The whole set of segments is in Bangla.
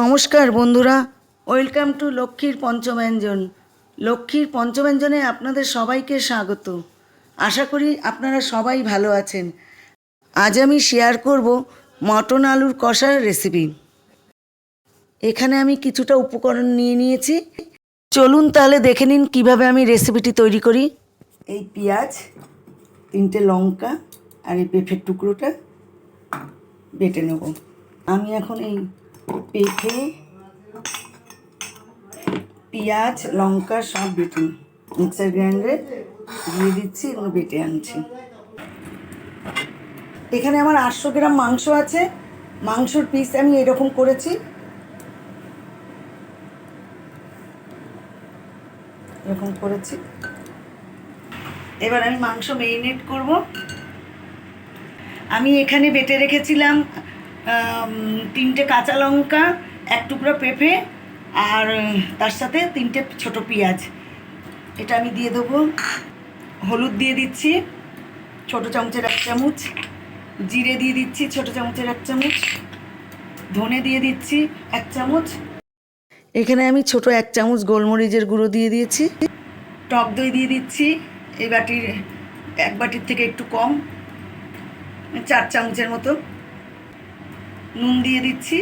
নমস্কার বন্ধুরা, ওয়েলকাম টু লক্ষ্মীর পঞ্চব্যঞ্জন। লক্ষ্মীর পঞ্চব্যঞ্জনে আপনাদের সবাইকে স্বাগত। আশা করি আপনারা সবাই ভালো আছেন। আজ আমি শেয়ার করব মটন আলুর কষার রেসিপি। এখানে আমি কিছুটা উপকরণ নিয়ে নিয়েছি। চলুন তাহলে দেখে নিন কিভাবে আমি রেসিপিটি তৈরি করি। এই পেঁয়াজ, 3টে লঙ্কা আর এই পেঁপের টুকরোটা বেটে নেব। আমি এখন এই পেঁপে, পেঁয়াজ, লঙ্কা সব বেটে মিক্সার গ্রাইন্ডারে দিয়ে দিচ্ছি, এগুলো বেটে আনছি। এখানে আমার 800 গ্রাম মাংস আছে। মাংসর পিস আমি এরকম করেছি, এরকম করেছি। এবার আমি মাংস ম্যারিনেট করব। আমি এখানে বেটে রেখেছিলাম 3টে কাঁচা লঙ্কা, 1 টুকরো পেঁপে আর তার সাথে 3টে ছোটো পেঁয়াজ। এটা আমি দিয়ে দেবো। হলুদ দিয়ে দিচ্ছি ছোটো চামচের 1 চামচ, জিরে দিয়ে দিচ্ছি ছোটো চামচের 1 চামচ, ধনে দিয়ে দিচ্ছি 1 চামচ। এখানে আমি ছোটো 1 চামচ গোলমরিচের গুঁড়ো দিয়ে দিয়েছি। টক দই দিয়ে দিচ্ছি এই বাটির 1 বাটির থেকে একটু কম, 4 চামচের মতো। নুন দিয়ে দিচ্ছি,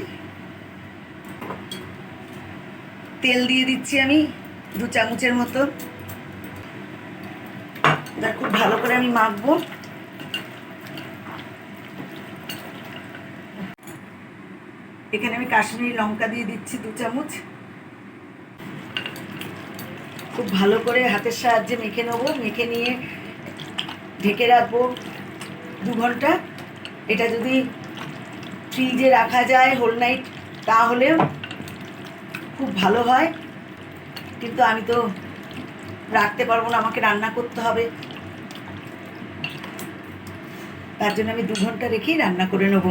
তেল দিয়ে দিচ্ছি আমি 2 চামচের মতো। এটা খুব ভালো করে আমি মাখবো। এখানে আমি কাশ্মীরি লঙ্কা দিয়ে দিচ্ছি 2 চামচ। খুব ভালো করে হাতের সাহায্যে মেখে নেবো। মেখে নিয়ে ঢেকে রাখবো 2 ঘন্টা। এটা যদি ফ্রিজে রাখা যায় হোল নাইট তাহলে খুব ভালো হয়, কিন্তু আমি তো রাখতে পারবো না, আমাকে রান্না করতে হবে। তার জন্য আমি 2 ঘন্টা রেখেই রান্না করে নেব।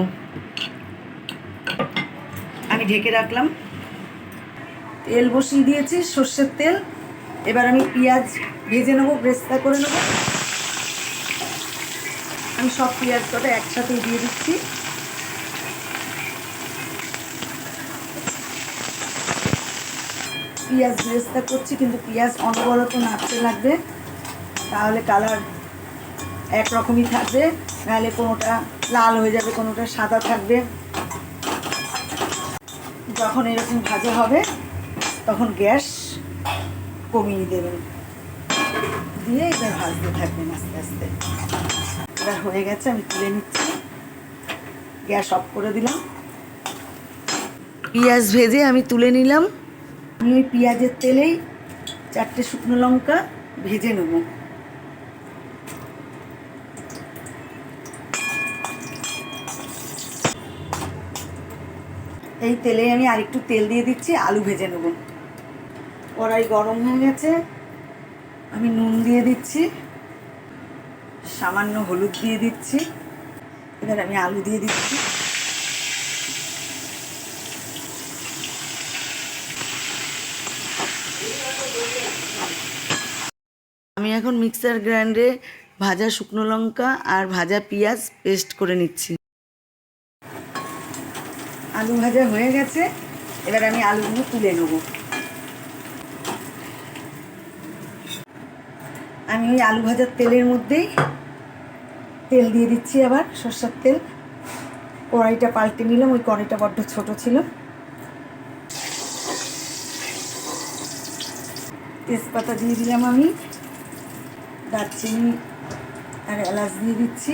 আমি ঢেকে রাখলাম। তেল বসিয়ে দিয়েছি, সর্ষের তেল। এবার আমি পেঁয়াজ ভেজে নেবো, ব্রেস্তা করে নেব। আমি সব পেঁয়াজ কটা একসাথেই দিয়ে দিচ্ছি। পেঁয়াজ ব্রেস্তা করছি, কিন্তু পেঁয়াজ অনবরত নাড়তে লাগবে, তাহলে কালার একরকমই থাকবে, নাহলে কোনোটা লাল হয়ে যাবে, কোনোটা সাদা থাকবে। যখন এরকম ভাজা হবে তখন গ্যাস কমিয়ে দেবেন, দিয়ে এবার ভাজতে থাকবেন আস্তে আস্তে। এবার হয়ে গেছে, আমি তুলে নিচ্ছি। গ্যাস অফ করে দিলাম। পেঁয়াজ ভেজে আমি তুলে নিলাম। আমি ওই পেঁয়াজের তেলেই 4টে শুকনো লঙ্কা ভেজে নেব। এই তেলে আমি আরেকটু তেল দিয়ে দিচ্ছি, আলু ভেজে নেব। কড়াই গরম হয়ে গেছে, আমি নুন দিয়ে দিচ্ছি, সামান্য হলুদ দিয়ে দিচ্ছি। এবার আমি আলু দিয়ে দিচ্ছি। আমি এখন মিক্সার গ্রাইন্ডারে ভাজা শুকনো লঙ্কা আর ভাজা পেঁয়াজ পেস্ট করে নিচ্ছি। আলু ভাজা হয়ে গেছে, এবার আমি আলুগুলো তুলে নেব। আমি ওই আলু ভাজার তেলের মধ্যেই তেল দিয়ে দিচ্ছি, আবার সরষের তেল। কড়াইটা পাল্টে নিলাম, ওই কড়াইটা বড্ড ছোট ছিল। তেজপাতা দিয়ে দিলাম আমি, দারচিনি আর এলাচ দিয়ে দিচ্ছি।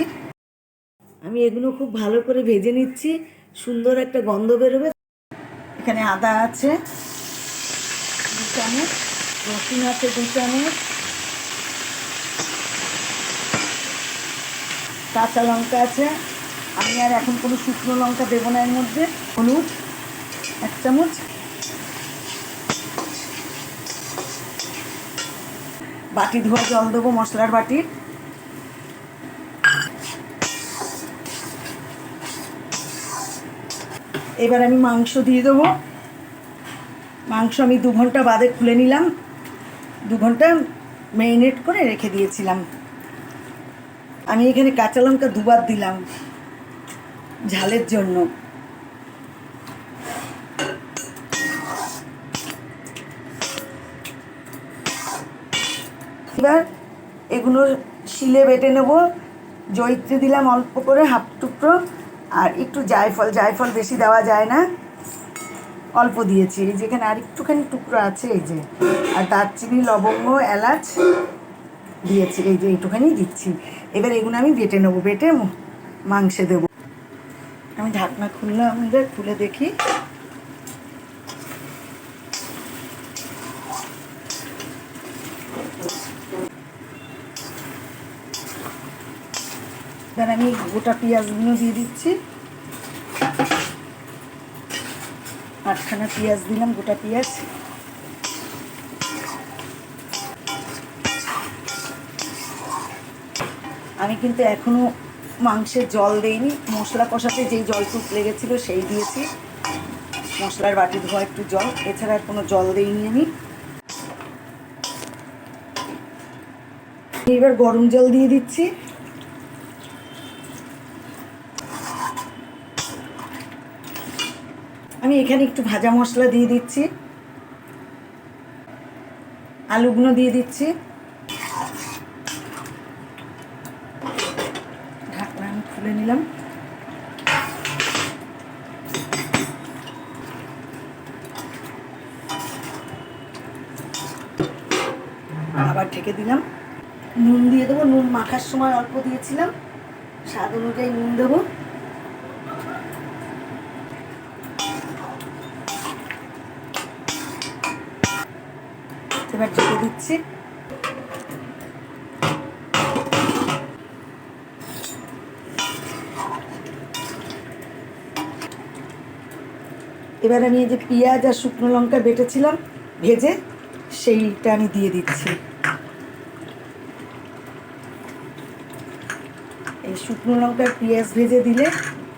আমি এগুলো খুব ভালো করে ভেজে নিচ্ছি, সুন্দর একটা গন্ধ বেরোবে। এখানে আদা আছে 2 চামচ, রসুন আছে 2 চামচ, কাঁচা লঙ্কা আছে। আমি আর এখন কোনো শুকনো লঙ্কা দেবো না এর মধ্যে। হলুদ 1 চামচ, বাটি ধোয়া জল দেবো, মশলার বাটি। এবার আমি মাংস দিয়ে দেবো। মাংস আমি 2 ঘন্টা বাদে খুলে নিলাম। 2 ঘন্টা ম্যারিনেট করে রেখে দিয়েছিলাম। আমি এখানে কাঁচা লঙ্কা 2বার দিলাম ঝালের জন্য। এবার এগুলো শিলে বেটে নেব। জয়িত্রী দিলাম অল্প করে, হাফ টুকরো, আর একটু জায়ফল বেশি দেওয়া যায় না, অল্প দিয়েছি। এই যেখানে আর একটুখানি টুকরো আছে, এই যে, আর দারচিনি, লবঙ্গ, এলাচ দিয়েছি, এই যে এইটুখানি দিচ্ছি। এবার এগুলো আমি বেটে নেবো, বেটে মাংসে দেবো। আমি ঢাকনা খুললাম, এবার খুলে দেখি। এবার আমি গোটা পেঁয়াজগুলো দিয়ে দিচ্ছি। 8খানা পেঁয়াজ দিলাম, গোটা পেঁয়াজ। আমি কিন্তু এখনও মাংসের জল দেইনি, মশলা কষাতে যেই জলটুক লেগেছিলো সেই দিয়েছি, মশলার বাটি ধোয়া একটু জল, এছাড়া আর কোনো জল দেইনি আমি। এবার গরম জল দিয়ে দিচ্ছি। আমি এখানে একটু ভাজা মশলা দিয়ে দিচ্ছি, আলুগুলো দিয়ে দিচ্ছি। ঢাকনা আমি খুলে নিলাম। আবার ঢেকে দিলাম। নুন দিয়ে দেবো, নুন মাখার সময় অল্প দিয়েছিলাম, স্বাদ অনুযায়ী নুন দেবো। এবার ঢেকে দিচ্ছি। এবার আমি এই যে পেঁয়াজ আর শুকনো লঙ্কা বেটেছিলাম ভেজে, সেইটা আমি দিয়ে দিচ্ছি। এই শুকনো লঙ্কার পেঁয়াজ ভেজে দিলে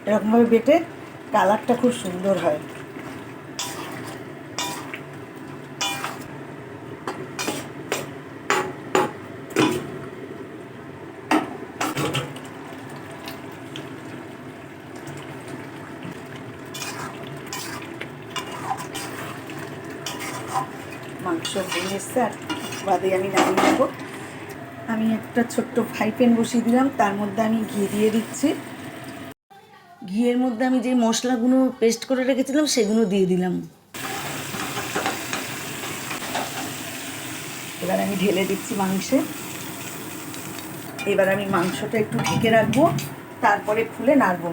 এরকমভাবে বেটে কালারটা খুব সুন্দর হয়। মাংস হয়ে এসছে, আর বাদে আমি নামিয়ে নেবো। আমি একটা ছোট্ট ফ্রাই প্যান বসিয়ে দিলাম, তার মধ্যে আমি ঘি দিয়ে দিচ্ছি। ঘিয়ের মধ্যে আমি যে মশলাগুলো পেস্ট করে রেখেছিলাম সেগুলো দিয়ে দিলাম। এবার আমি ঢেলে দিচ্ছি মাংসে। এবার আমি মাংসটা একটু ঢেকে রাখবো, তারপরে খুলে নাড়বো।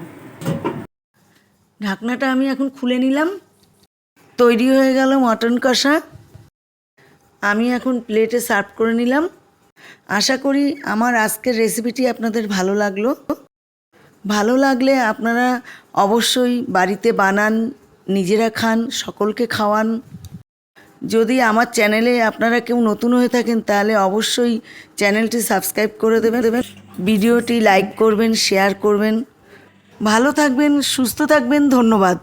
ঢাকনাটা আমি এখন খুলে নিলাম। তৈরি হয়ে গেল মটন কষা। আমি এখন প্লেটে সার্ভ করে নিলাম। আশা করি আমার আজকের রেসিপিটি আপনাদের ভালো লাগলো। ভালো লাগলে আপনারা অবশ্যই বাড়িতে বানান, নিজেরা খান, সকলকে খাওয়ান। যদি আমার চ্যানেলে আপনারা কেউ নতুন হয়ে থাকেন তাহলে অবশ্যই চ্যানেলটি সাবস্ক্রাইব করে দেবেন, ভিডিওটি লাইক করবেন, শেয়ার করবেন। ভালো থাকবেন, সুস্থ থাকবেন। ধন্যবাদ।